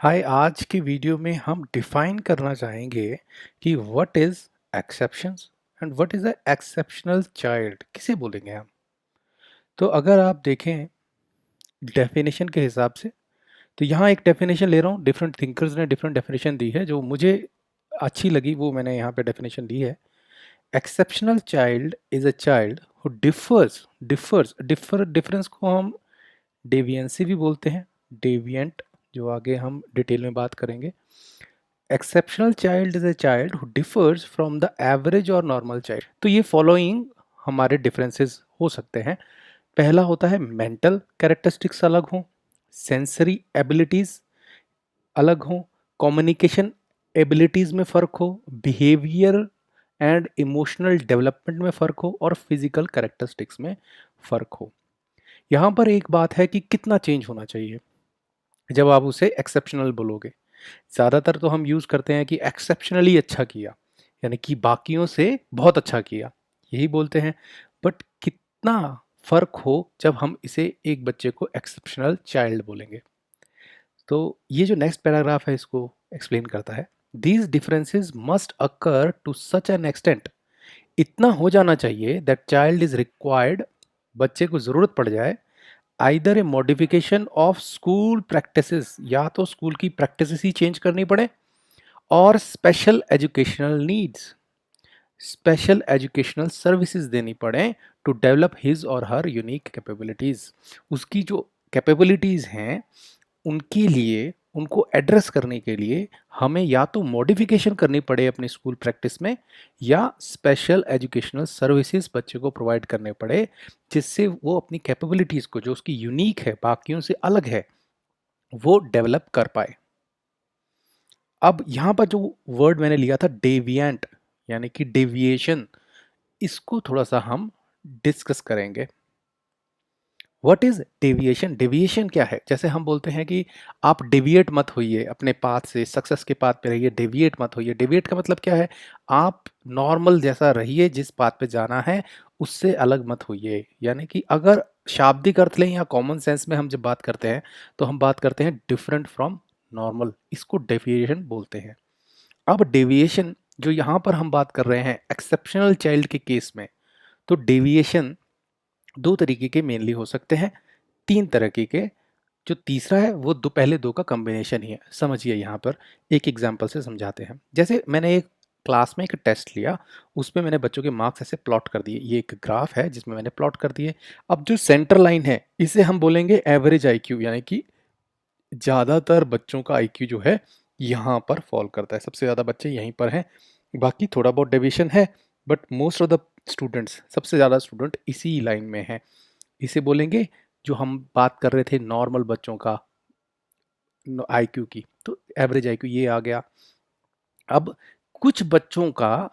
हाय, आज की वीडियो में हम डिफाइन करना चाहेंगे कि what is exceptions and what is a exceptional child, किसे बोलेंगे हम। तो अगर आप देखें डेफिनेशन के हिसाब से, तो यहाँ एक डेफिनेशन ले रहा हूँ। डिफरेंट थिंकर्स ने डिफरेंट डेफिनेशन दी है, जो मुझे अच्छी लगी वो मैंने यहाँ पे डेफिनेशन दी है। Exceptional child is a child who difference को हम डेविएंसी भी बोलते हैं, डेविएंट, जो आगे हम डिटेल में बात करेंगे। Exceptional child is a child who differs from the average और नॉर्मल चाइल्ड। तो ये फॉलोइंग हमारे डिफरेंसेस हो सकते हैं। पहला होता है मेंटल कैरेक्टरिस्टिक्स अलग हों, सेंसरी एबिलिटीज अलग हों, कम्युनिकेशन एबिलिटीज में फ़र्क हो, बिहेवियर एंड इमोशनल डेवलपमेंट में फ़र्क हो और फिजिकल कैरेक्टरिस्टिक्स में फ़र्क हो। यहाँ पर एक बात है कि कितना चेंज होना चाहिए जब आप उसे एक्सेप्शनल बोलोगे। ज़्यादातर तो हम यूज़ करते हैं कि एक्सेप्शनली अच्छा किया, यानी कि बाकियों से बहुत अच्छा किया, यही बोलते हैं। बट कितना फ़र्क हो जब हम इसे एक बच्चे को एक्सेप्शनल चाइल्ड बोलेंगे। तो ये जो नेक्स्ट पैराग्राफ है इसको एक्सप्लेन करता है। These differences must occur to such an extent, इतना हो जाना चाहिए दैट चाइल्ड इज रिक्वायर्ड, बच्चे को ज़रूरत पड़ जाए, either A modification of school practices, या तो स्कूल की प्रैक्टिसेस ही चेंज करनी पड़े, और special educational needs, special educational services देनी पड़े टू डेवलप हिज और हर यूनिक कैपेबिलिटीज़। उसकी जो कैपेबिलिटीज़ हैं उनके लिए, उनको एड्रेस करने के लिए हमें या तो मॉडिफिकेशन करनी पड़े अपनी स्कूल प्रैक्टिस में, या स्पेशल एजुकेशनल सर्विसेज बच्चे को प्रोवाइड करने पड़े, जिससे वो अपनी कैपेबिलिटीज़ को, जो उसकी यूनिक है, बाकियों से अलग है, वो डेवलप कर पाए। अब यहाँ पर जो वर्ड मैंने लिया था डेविएंट, यानी कि डेविएशन, इसको थोड़ा सा हम डिस्कस करेंगे। What is deviation? डेविएशन क्या है? जैसे हम बोलते हैं कि आप डेविएट मत होइए अपने पाथ से, सक्सेस के पाथ पे रहिए, डेविएट मत होइए। डेविएट का मतलब क्या है? आप नॉर्मल जैसा रहिए, जिस पाथ पे जाना है उससे अलग मत होइए। यानी कि अगर शाब्दिक अर्थ लें या कॉमन सेंस में हम जब बात करते हैं, तो हम बात करते हैं डिफरेंट फ्रॉम नॉर्मल, इसको डेविएशन बोलते हैं। अब डेविएशन जो यहाँ पर हम बात कर रहे हैं एक्सेप्शनल चाइल्ड के केस में, तो डेविएशन दो तरीके के मेनली हो सकते हैं, तीन तरह के। जो तीसरा है वो पहले दो का कॉम्बिनेशन ही है। समझिए, यहाँ पर एक एग्जांपल से समझाते हैं। जैसे मैंने एक क्लास में एक टेस्ट लिया, उसमें मैंने बच्चों के मार्क्स ऐसे प्लॉट कर दिए। ये एक ग्राफ है जिसमें मैंने प्लॉट कर दिए। अब जो सेंटर लाइन है इसे हम बोलेंगे एवरेज आईक्यू, यानी कि ज़्यादातर बच्चों का आईक्यू जो है यहाँ पर फॉल करता है, सबसे ज़्यादा बच्चे यहीं पर हैं। बाकी थोड़ा बहुत डेविएशन है, but most of the students, सबसे ज़्यादा स्टूडेंट इसी लाइन में हैं। इसे बोलेंगे, जो हम बात कर रहे थे नॉर्मल बच्चों का आईक्यू की, तो एवरेज आईक्यू ये आ गया। अब कुछ बच्चों का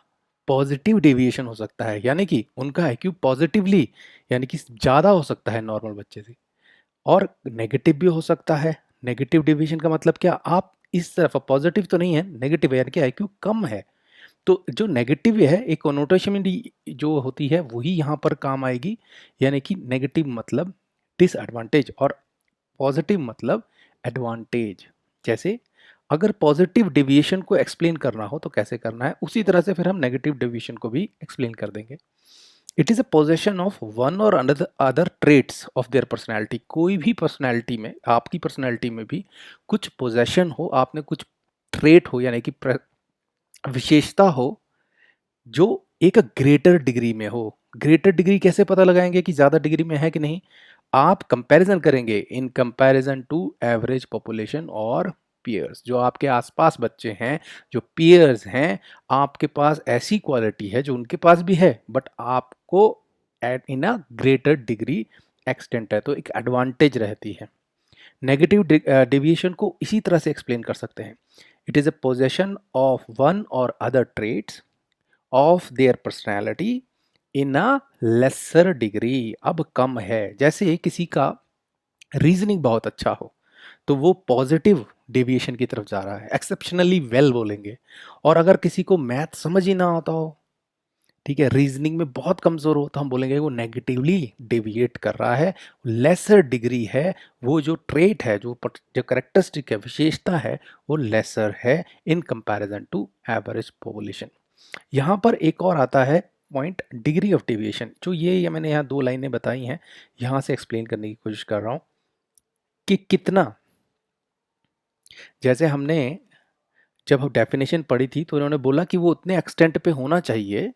पॉजिटिव डेविएशन हो सकता है, यानी कि उनका आईक्यू पॉजिटिवली, यानी कि ज़्यादा हो सकता है नॉर्मल बच्चे से, और नेगेटिव भी हो सकता है। नेगेटिव डेविएशन का मतलब क्या? आप इस तरफ पॉजिटिव तो नहीं है, नेगेटिव है, यानी कि आईक्यू कम है। तो जो नेगेटिव है, एक कोनोटेशन जो होती है वही यहाँ पर काम आएगी, यानी कि नेगेटिव मतलब डिसएडवांटेज और पॉजिटिव मतलब एडवांटेज। जैसे अगर पॉजिटिव डेविएशन को एक्सप्लेन करना हो तो कैसे करना है, उसी तरह से फिर हम नेगेटिव डेविएशन को भी एक्सप्लेन कर देंगे। It is a possession of one or other traits of their personality. कोई भी पर्सनैलिटी में, आपकी पर्सनैलिटी में भी कुछ पोजेशन हो, आपने कुछ ट्रेट हो, यानी कि विशेषता हो, जो एक ग्रेटर डिग्री में हो। ग्रेटर डिग्री कैसे पता लगाएंगे कि ज़्यादा डिग्री में है कि नहीं? आप कंपैरिजन करेंगे in comparison to average population और पीयर्स। जो आपके आसपास बच्चे हैं, जो पीयर्स हैं, आपके पास ऐसी क्वालिटी है जो उनके पास भी है, बट आपको at in a greater degree extent है, तो एक एडवांटेज रहती है। नेगेटिव डेविएशन को इसी तरह से एक्सप्लेन कर सकते हैं। It is a possession of one or other traits of their personality in a lesser degree. अब कम है, जैसे किसी का रीजनिंग बहुत अच्छा हो तो वो पॉजिटिव डेविएशन की तरफ जा रहा है, एक्सेप्शनली वेल बोलेंगे। और अगर किसी को मैथ समझ ही ना आता हो ठीक है, रीजनिंग में बहुत कमज़ोर हो तो हम बोलेंगे वो नेगेटिवली डेविएट कर रहा है, लेसर डिग्री है, वो जो ट्रेट है, जो करेक्टरिस्टिक है, विशेषता है, वो लेसर है in comparison to average population. यहाँ पर एक और आता है पॉइंट, डिग्री ऑफ डेविएशन, जो ये मैंने यहाँ 2 लाइनें बताई हैं, यहाँ से एक्सप्लेन करने की कोशिश कर रहा हूँ कि कितना, जैसे हमने जब हम डेफिनेशन पढ़ी थी तो उन्होंने बोला कि वो उतने एक्सटेंट पे होना चाहिए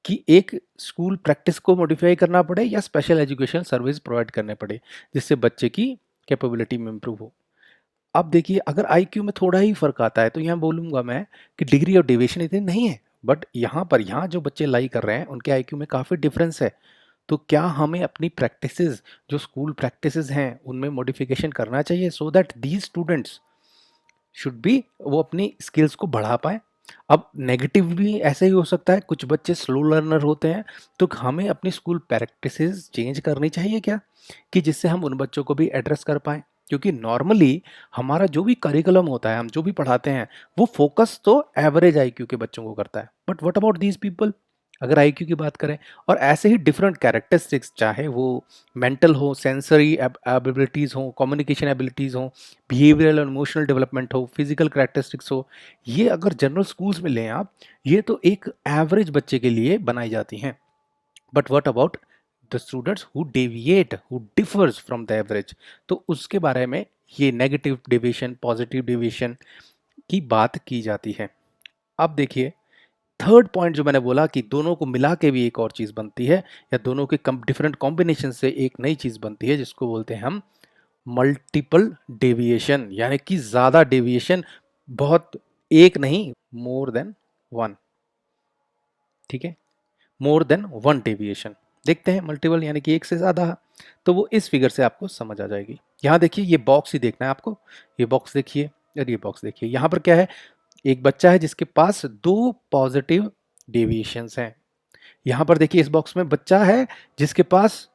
कि एक स्कूल प्रैक्टिस को मॉडिफाई करना पड़े या स्पेशल एजुकेशन सर्विस प्रोवाइड करने पड़े, जिससे बच्चे की कैपेबिलिटी में इम्प्रूव हो। अब देखिए, अगर आईक्यू में थोड़ा ही फर्क आता है तो यहाँ बोलूँगा मैं कि डिग्री ऑफ डेविएशन इतनी नहीं है, बट यहाँ जो बच्चे लाई कर रहे हैं उनके आईक्यू में काफ़ी डिफरेंस है। तो क्या हमें अपनी प्रैक्टिसेस, जो स्कूल प्रैक्टिसेस हैं, उनमें मॉडिफिकेशन करना चाहिए so that these students should be, वो अपनी स्किल्स को बढ़ा पाएँ। अब नेगेटिव भी ऐसे ही हो सकता है, कुछ बच्चे स्लो लर्नर होते हैं, तो हमें अपनी स्कूल प्रैक्टिसेस चेंज करनी चाहिए क्या, कि जिससे हम उन बच्चों को भी एड्रेस कर पाएँ? क्योंकि नॉर्मली हमारा जो भी करिकुलम होता है, हम जो भी पढ़ाते हैं, वो फोकस तो एवरेज आईक्यू के बच्चों को करता है। But what about these people, अगर आईक्यू की बात करें, और ऐसे ही डिफरेंट कैरेक्टरिस्टिक्स, चाहे वो मेंटल हो, सेंसरी एबिलिटीज़ हो, कम्युनिकेशन एबिलिटीज़ हो, बिहेवियरल और इमोशनल डेवलपमेंट हो, फिजिकल कैरेक्टरिस्टिक्स हो, ये अगर जनरल स्कूल्स में लें आप, ये तो एक एवरेज बच्चे के लिए बनाई जाती हैं। But what about the students who deviate, who differs from the average, तो उसके बारे में ये नेगेटिव डेविएशन, पॉजिटिव डेविएशन की बात की जाती है। अब देखिए, थर्ड पॉइंट जो मैंने बोला कि दोनों को मिला के भी एक और चीज़ बनती है, या दोनों के डिफरेंट कॉम्बिनेशन से एक नई चीज़ बनती है, जिसको बोलते हैं हम मल्टीपल डेविएशन, यानी कि ज़्यादा डेविएशन, बहुत, एक नहीं, मोर देन वन। ठीक है, मोर देन वन डेविएशन। देखते हैं मल्टीपल यानी कि एक से ज़्यादा, तो वो इस फिगर से आपको समझ आ जाएगी। यहाँ देखिए, ये बॉक्स ही देखना है आपको, ये बॉक्स देखिए और ये बॉक्स देखिए। यहाँ पर क्या है, एक बच्चा है जिसके पास 2 पॉजिटिव डेविएशंस हैं। यहाँ पर देखिए, इस बॉक्स में बच्चा है जिसके पास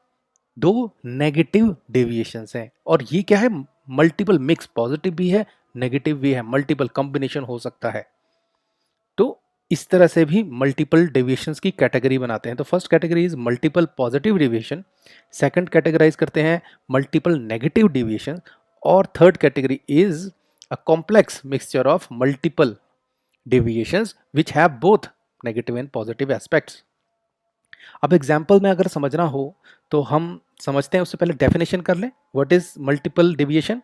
2 नेगेटिव डेविएशंस हैं, और ये क्या है, मल्टीपल मिक्स, पॉजिटिव भी है, नेगेटिव भी है, मल्टीपल कॉम्बिनेशन हो सकता है। तो इस तरह से भी मल्टीपल डेविएशंस की कैटेगरी बनाते हैं। तो first category is multiple positive deviation, second categorise करते हैं मल्टीपल नेगेटिव डेविएशन, और third category is a complex mixture of multiple deviations which have both negative and positive aspects. अब एग्जाम्पल में अगर समझना हो तो हम समझते हैं, उससे पहले डेफिनेशन कर लें। What is multiple deviation?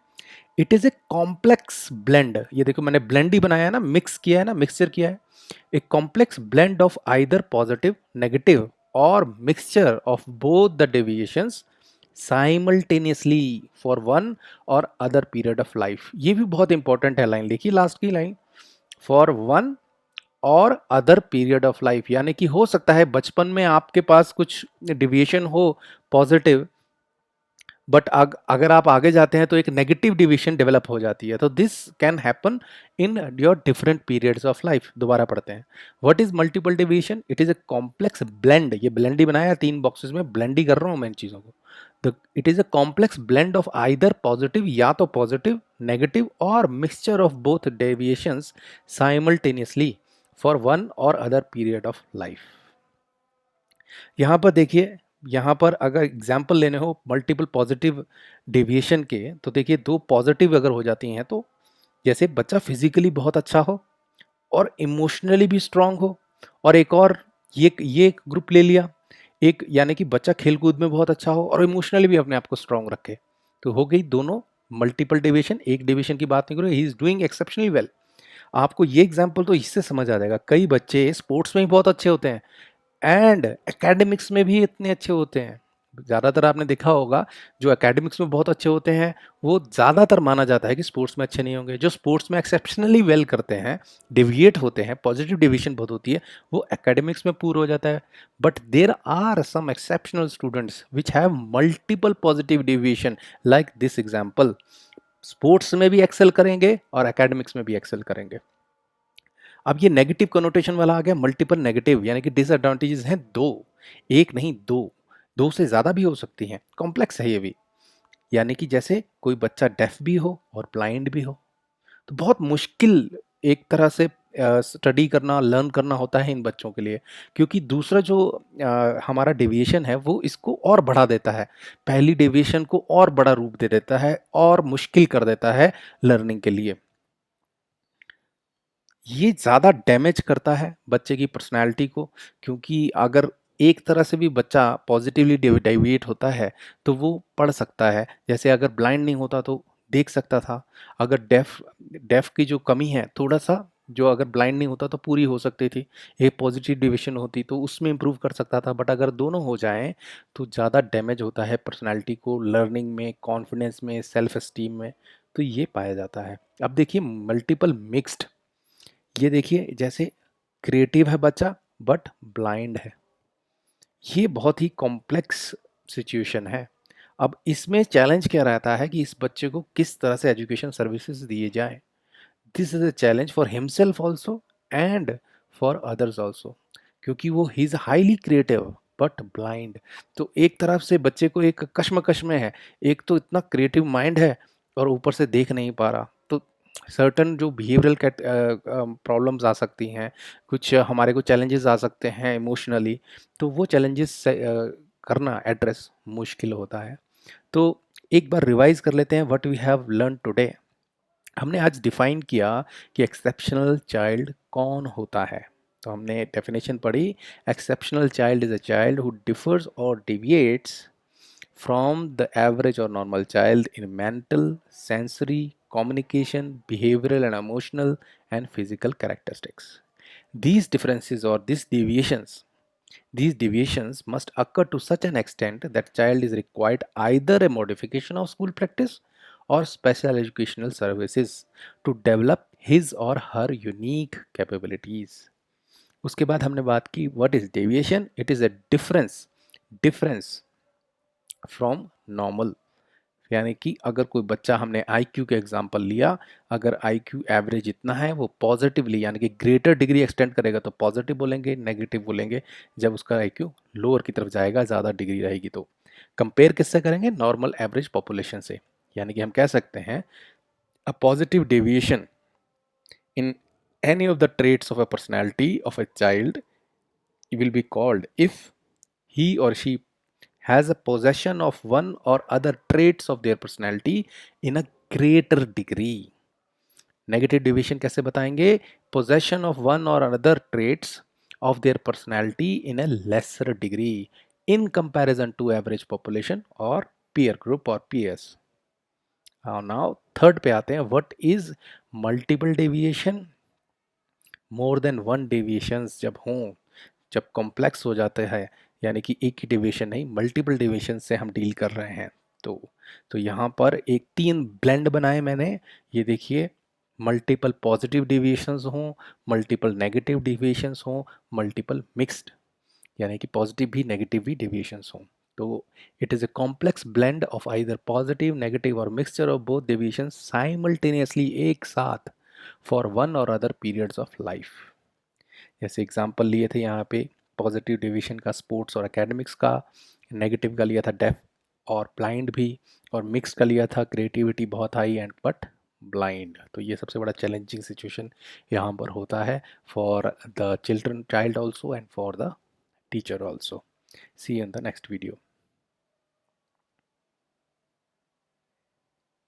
It is a complex blend, ये देखो मैंने ब्लेंड ही बनाया है ना, मिक्स किया है ना, मिक्सचर किया है। A complex blend of either positive, negative or mixture of both the deviations simultaneously for one or other period of life. ये भी बहुत इंपॉर्टेंट है लाइन, लिखी लास्ट की line, for one or other period of life, यानी कि हो सकता है बचपन में आपके पास कुछ डिविएशन हो पॉजिटिव, बट अगर आप आगे जाते हैं तो एक नेगेटिव डिविएशन डेवलप हो जाती है। तो this can happen in your different periods of life. दोबारा पढ़ते हैं, what is multiple deviation? It is a complex blend, ये ब्लेंड ही बनाया, 3 बॉक्सेस में ब्लेंड ही कर रहा हूं मैं इन चीजों को। It is a complex blend of either positive, या तो positive, negative or mixture of both deviations simultaneously for one or other period of life. यहाँ पर देखिए, यहाँ पर अगर एग्जाम्पल लेने हो मल्टीपल पॉजिटिव डेविएशन के, तो देखिए 2 पॉजिटिव अगर हो जाती हैं, तो जैसे बच्चा फिजिकली बहुत अच्छा हो और इमोशनली भी स्ट्रांग हो, और एक और ये ग्रुप ले लिया, एक यानी कि बच्चा खेलकूद में बहुत अच्छा हो और इमोशनली भी अपने आप को स्ट्रांग रखे, तो हो गई दोनों मल्टीपल डेविएशन। एक डेविएशन की बात नहीं करो, he is doing exceptionally well. आपको ये एग्जाम्पल तो इससे समझ आ जाएगा, कई बच्चे स्पोर्ट्स में ही बहुत अच्छे होते हैं एंड एकेडमिक्स में भी इतने अच्छे होते हैं। ज़्यादातर आपने देखा होगा, जो एकेडमिक्स में बहुत अच्छे होते हैं वो ज़्यादातर माना जाता है कि स्पोर्ट्स में अच्छे नहीं होंगे। जो स्पोर्ट्स में एक्सेप्शनली वेल करते हैं, डिविएट होते हैं, पॉजिटिव डिविएशन बहुत होती है, वो एकेडमिक्स में पूरा हो जाता है। But there are some exceptional students which have multiple positive deviation, like this example. Sports में भी एक्सेल करेंगे और एकेडमिक्स में भी एक्सेल करेंगे। अब ये नेगेटिव कनोटेशन वाला आ गया, मल्टीपल नेगेटिव, यानी कि डिसएडवांटेजेस हैं 2, एक नहीं 2, 2 से ज़्यादा भी हो सकती हैं, कॉम्प्लेक्स है ये भी। यानी कि जैसे कोई बच्चा डेफ भी हो और ब्लाइंड भी हो, तो बहुत मुश्किल एक तरह से स्टडी करना, लर्न करना होता है इन बच्चों के लिए, क्योंकि दूसरा जो हमारा डेविएशन है वो इसको और बढ़ा देता है, पहली डेविएशन को और बड़ा रूप दे देता है और मुश्किल कर देता है लर्निंग के लिए। ये ज़्यादा डैमेज करता है बच्चे की पर्सनैलिटी को, क्योंकि अगर एक तरह से भी बच्चा पॉजिटिवली डेविएट होता है तो वो पढ़ सकता है। जैसे अगर ब्लाइंड नहीं होता तो देख सकता था, अगर डेफ डेफ की जो कमी है थोड़ा सा, जो अगर ब्लाइंड नहीं होता तो पूरी हो सकती थी, एक पॉजिटिव डिविजन होती तो उसमें इम्प्रूव कर सकता था। बट अगर दोनों हो जाएं तो ज़्यादा डैमेज होता है पर्सनैलिटी को, लर्निंग में, कॉन्फिडेंस में, सेल्फ एस्टीम में। तो ये पाया जाता है। अब देखिए मल्टीपल मिक्स्ड, ये देखिए जैसे क्रिएटिव है बच्चा बट ब्लाइंड है, ये बहुत ही कॉम्प्लेक्स सिचुएशन है। अब इसमें चैलेंज क्या रहता है कि इस बच्चे को किस तरह से एजुकेशन सर्विसेज दिए जाए। This is a challenge for himself also and for others also, क्योंकि वो he is highly creative but blind. तो एक तरफ से बच्चे को एक कश्मकश में है, एक तो इतना क्रिएटिव माइंड है और ऊपर से देख नहीं पा रहा, तो सर्टन जो बिहेवियरल प्रॉब्लम्स आ सकती हैं, कुछ हमारे को चैलेंजेस आ सकते हैं इमोशनली, तो वो चैलेंजेस करना एड्रेस मुश्किल होता है। तो एक बार रिवाइज कर लेते हैं what we have learn today. हमने आज डिफाइन किया कि एक्सेप्शनल चाइल्ड कौन होता है। तो हमने डेफिनेशन पढ़ी, exceptional child is a child who differs और डिविएट्स from the average or normal child in mental, sensory, communication, behavioral and emotional and physical characteristics. These differences or these deviations must occur to such an extent that child is required either a modification of school practice or special educational services to develop his or her unique capabilities. उसके बाद हमने बात की what is deviation? It is a difference from normal, यानी कि अगर कोई बच्चा, हमने आईक्यू का एग्जांपल लिया, अगर आईक्यू एवरेज इतना है वो पॉजिटिवली यानी कि ग्रेटर डिग्री एक्सटेंड करेगा तो पॉजिटिव बोलेंगे, नेगेटिव बोलेंगे जब उसका आईक्यू लोअर की तरफ जाएगा, ज़्यादा डिग्री रहेगी तो। कंपेयर किससे करेंगे? नॉर्मल एवरेज पॉपुलेशन से। यानी कि हम कह सकते हैं a positive deviation in any of the traits of a personality of a child will be called if he or she has a possession of one or other traits of their personality in a greater degree. Negative division कैसे बताएंगे? possession of one or other traits of their personality in a lesser degree in comparison to average population or peer group or peers. Now third पे आते हैं, what is multiple deviation? More than one deviations जब हों, जब complex हो जाते हैं, यानी कि एक ही डेविएशन नहीं मल्टीपल डेविएशन से हम डील कर रहे हैं। तो यहाँ पर एक 3 ब्लेंड बनाए मैंने, ये देखिए, मल्टीपल पॉजिटिव डेविएशंस हों, मल्टीपल नेगेटिव डेविएशंस हों, मल्टीपल मिक्स्ड, यानी कि पॉजिटिव भी नेगेटिव भी डेविएशंस हों। तो it is a complex blend of either positive, negative or mixture of both deviations simultaneously, एक साथ, for one or other periods of life. जैसे एग्जांपल लिए थे यहाँ पे, पॉजिटिव डिवीजन का स्पोर्ट्स और एकेडमिक्स का, नेगेटिव का लिया था डेफ और ब्लाइंड भी, और मिक्स का लिया था क्रिएटिविटी बहुत हाई एंड बट ब्लाइंड। तो ये सबसे बड़ा चैलेंजिंग सिचुएशन यहाँ पर होता है for the children child also and for the teacher also. See you in the next video.